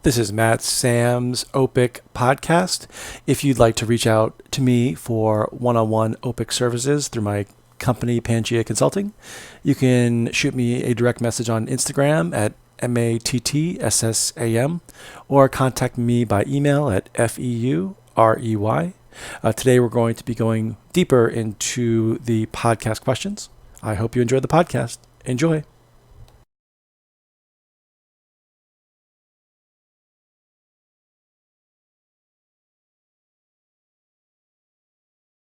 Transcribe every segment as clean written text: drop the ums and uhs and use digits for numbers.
This is Matt Sam's OPIC podcast. If you'd like to reach out to me for one-on-one OPIC services through my company, Pangea Consulting, you can shoot me a direct message on Instagram at MATTSSAM or contact me by email at FEUREY. Today we're going to be going deeper into the podcast questions. I hope you enjoyed the podcast. Enjoy.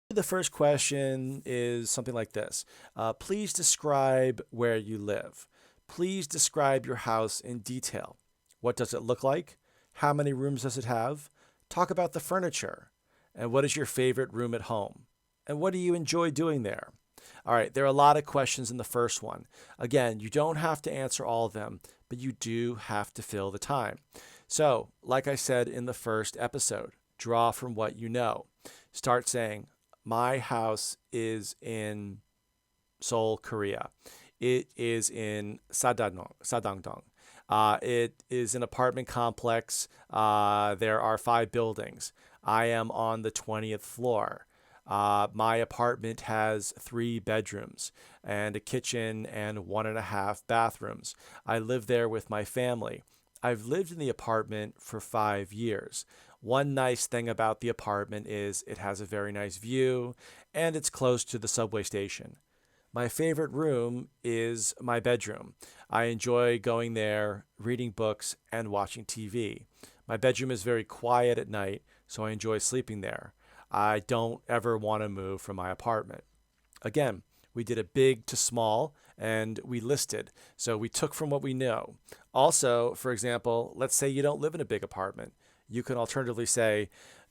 The first question is something like this. Please describe where you live. Please describe your house in detail. What does it look like? How many rooms does it have? Talk about the furniture. And what is your favorite room at home? And what do you enjoy doing there? All right, there are a lot of questions in the first one. Again, you don't have to answer all of them, but you do have to fill the time. So, like I said in the first episode, draw from what you know. Start saying, my house is in Seoul, Korea. It is in Sadangdong. It is an apartment complex. There are 5 buildings. I am on the 20th floor. My apartment has 3 bedrooms and a kitchen and 1.5 bathrooms. I live there with my family. I've lived in the apartment for 5 years. One nice thing about the apartment is it has a very nice view and it's close to the subway station. My favorite room is my bedroom. I enjoy going there, reading books, and watching TV. My bedroom is very quiet at night, so I enjoy sleeping there. I don't ever want to move from my apartment. Again, we did a big to small and we listed. So we took from what we know. Also, for example, let's say you don't live in a big apartment. You can alternatively say,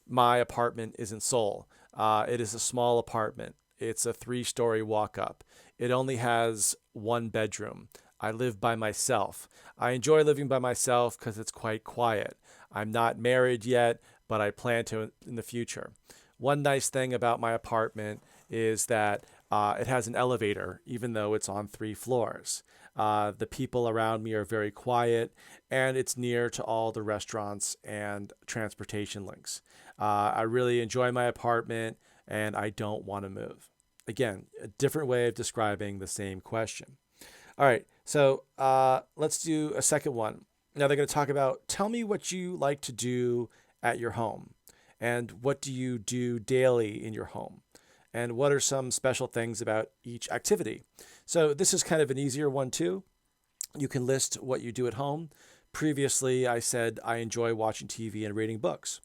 my apartment is in Seoul. It is a small apartment. It's a 3-story walk up. It only has 1 bedroom. I live by myself. I enjoy living by myself because it's quite quiet. I'm not married yet, but I plan to in the future. One nice thing about my apartment is that it has an elevator, even though it's on 3 floors. The people around me are very quiet, and it's near to all the restaurants and transportation links. I really enjoy my apartment, and I don't want to move. Again, a different way of describing the same question. All right, so let's do a second one. Now they're going to talk about, tell me what you like to do at your home, and what do you do daily in your home, and what are some special things about each activity. So this is kind of an easier one too. You can list what you do at home. Previously, I said I enjoy watching TV and reading books.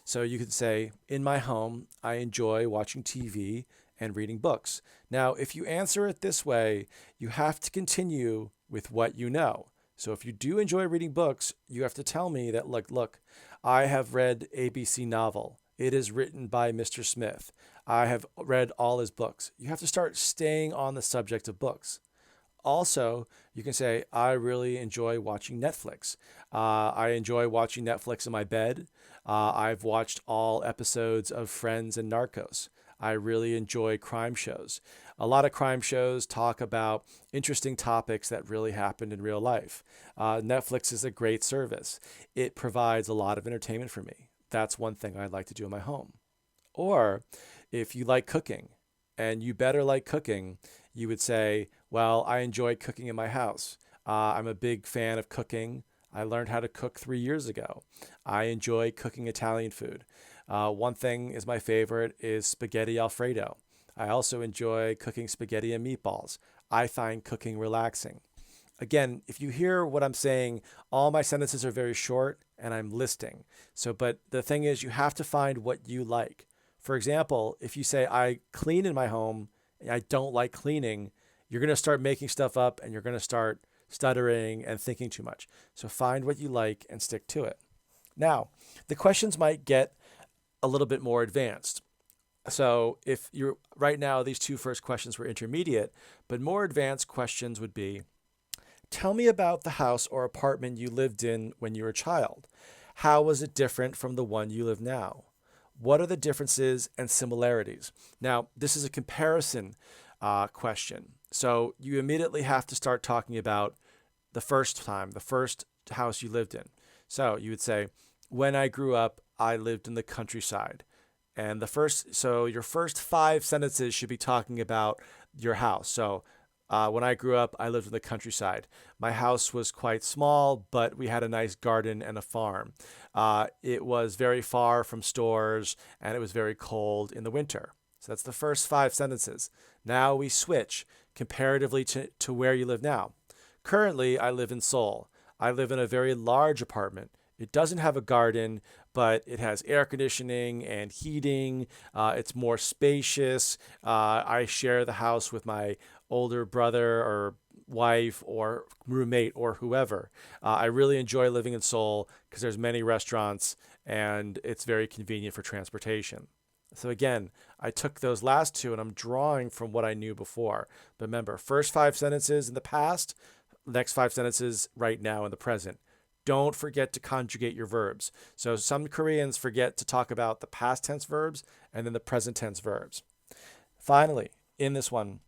So you could say, in my home, I enjoy watching TV and reading books. Now, if you answer it this way, you have to continue with what you know. So if you do enjoy reading books, you have to tell me that, look, I have read ABC novel. It is written by Mr. Smith. I have read all his books. You have to start staying on the subject of books. Also, you can say, I really enjoy watching Netflix. I enjoy watching Netflix in my bed. I've watched all episodes of Friends and Narcos. I really enjoy crime shows. A lot of crime shows talk about interesting topics that really happened in real life. Netflix is a great service. It provides a lot of entertainment for me. That's one thing I like to do in my home. Or if you like cooking, and you better like cooking, you would say, well, I enjoy cooking in my house. I'm a big fan of cooking. I learned how to cook 3 years ago. I enjoy cooking Italian food. One thing is my favorite is spaghetti Alfredo. I also enjoy cooking spaghetti and meatballs. I find cooking relaxing. Again, if you hear what I'm saying, all my sentences are very short and I'm listing. So, but the thing is, you have to find what you like. For example, if you say, I clean in my home, and I don't like cleaning, you're going to start making stuff up and you're going to start stuttering and thinking too much. So find what you like and stick to it. Now, the questions might get a little bit more advanced. So if you're right now, these 2 first questions were intermediate, but more advanced questions would be, tell me about the house or apartment you lived in when you were a child. How was it different from the one you live now? What are the differences and similarities? Now, this is a comparison question. So you immediately have to start talking about the first time, the first house you lived in. So you would say, when I grew up, I lived in the countryside. And your first five sentences should be talking about your house. So, when I grew up, I lived in the countryside. My house was quite small, but we had a nice garden and a farm. It was very far from stores, and it was very cold in the winter. So that's the first five sentences. Now we switch comparatively to where you live now. Currently, I live in Seoul. I live in a very large apartment. It doesn't have a garden, but it has air conditioning and heating. It's more spacious. I share the house with my older brother or wife or roommate or whoever. I really enjoy living in Seoul because there's many restaurants and it's very convenient for transportation. So again, I took those last two and I'm drawing from what I knew before. But remember, first five sentences in the past, next five sentences right now in the present. Don't forget to conjugate your verbs. So some Koreans forget to talk about the past tense verbs and then the present tense verbs. Finally, in this one,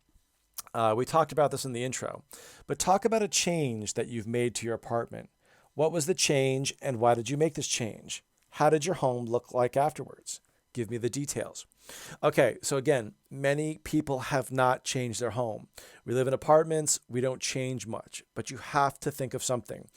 we talked about this in the intro, but talk about a change that you've made to your apartment. What was the change and why did you make this change? How did your home look like afterwards? Give me the details. Okay, so again, many people have not changed their home. We live in apartments, we don't change much, but you have to think of something.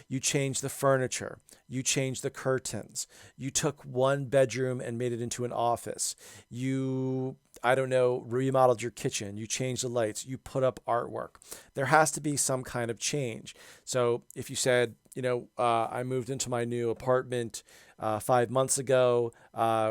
You change the furniture, you change the curtains, you took one bedroom and made it into an office. You, I don't know, remodeled your kitchen, you changed the lights, you put up artwork. There has to be some kind of change. So if you said, I moved into my new apartment 5 months ago.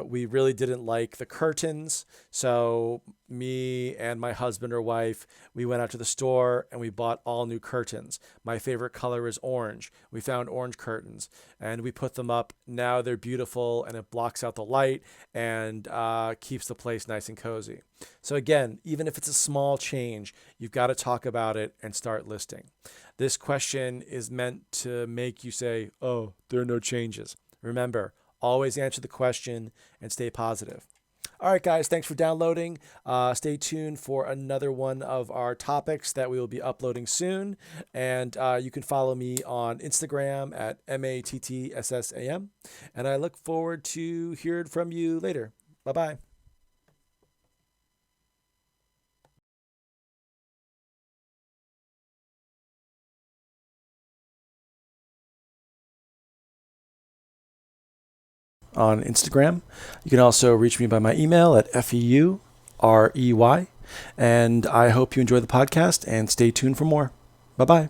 We really didn't like the curtains. So me and my husband or wife, we went out to the store and we bought all new curtains. My favorite color is orange. We found orange curtains and we put them up. Now they're beautiful and it blocks out the light and keeps the place nice and cozy. So again, even if it's a small change, you've got to talk about it and start listing. This question is meant to make you say, oh, there are no changes. Remember, always answer the question and stay positive. All right, guys, thanks for downloading. Stay tuned for another one of our topics that we will be uploading soon. And you can follow me on Instagram at MATTSSAM. And I look forward to hearing from you later. Bye-bye. On Instagram. You can also reach me by my email at FEUREY. And I hope you enjoy the podcast and stay tuned for more. Bye bye.